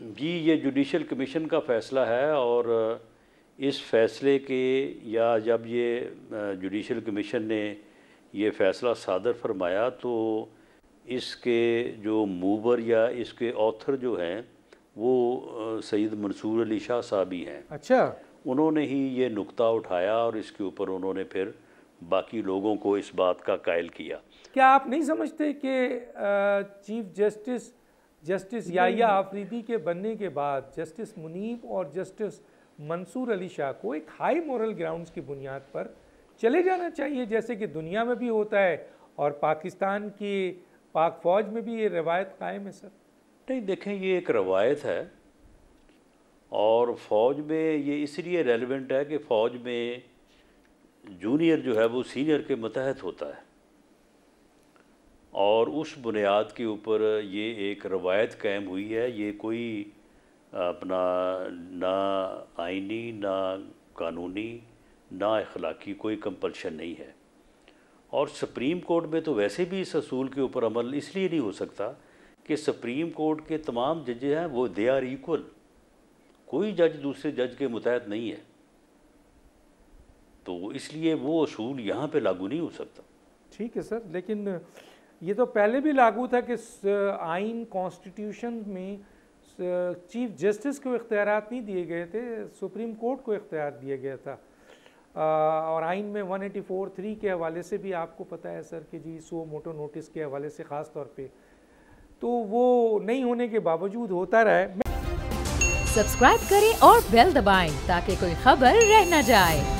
जी, ये judicial commission का फ़ैसला है और इस फ़ैसले के या जब ये जुडिशल कमीशन ने ये फ़ैसला सादर फरमाया तो इसके जो मूवर या इसके ऑथर जो हैं वो सैयद मंसूर अली शाह साहब ही हैं। अच्छा, उन्होंने ही ये नुक्ता उठाया और इसके ऊपर उन्होंने फिर बाकी लोगों को इस बात का कायल किया। क्या आप नहीं समझते कि चीफ जस्टिस याहिया आफरीदी के बनने के बाद जस्टिस मुनीब और जस्टिस मंसूर अली शाह को एक हाई मॉरल ग्राउंड्स की बुनियाद पर चले जाना चाहिए, जैसे कि दुनिया में भी होता है और पाकिस्तान की पाक फ़ौज में भी ये रवायत कायम है सर? नहीं, देखें, ये एक रवायत है और फ़ौज में ये इसलिए रेलेवेंट है कि फ़ौज में जूनियर जो है वो सीनियर के मतहत होता है और उस बुनियाद के ऊपर ये एक रवायत कायम हुई है। ये कोई अपना ना आइनी, ना कानूनी, ना अखलाकी कोई कंपल्शन नहीं है। और सुप्रीम कोर्ट में तो वैसे भी इस असूल के ऊपर अमल इसलिए नहीं हो सकता कि सुप्रीम कोर्ट के तमाम जजेस हैं वो दे आर इक्वल, कोई जज दूसरे जज के मुतहत नहीं है, तो इसलिए वो असूल यहाँ पे लागू नहीं हो सकता। ठीक है सर, लेकिन ये तो पहले भी लागू था कि आइन कॉन्स्टिट्यूशन में चीफ जस्टिस को इख्तियारात नहीं दिए गए थे, सुप्रीम कोर्ट को इख्तियार दिया गया था। और आइन में 184(3) के हवाले से भी आपको पता है सर कि जी सो मोटो नोटिस के हवाले से ख़ास तौर पे, तो वो नहीं होने के बावजूद होता रहा है। सब्सक्राइब करें और बेल दबाएं ताकि कोई खबर रह न जाए।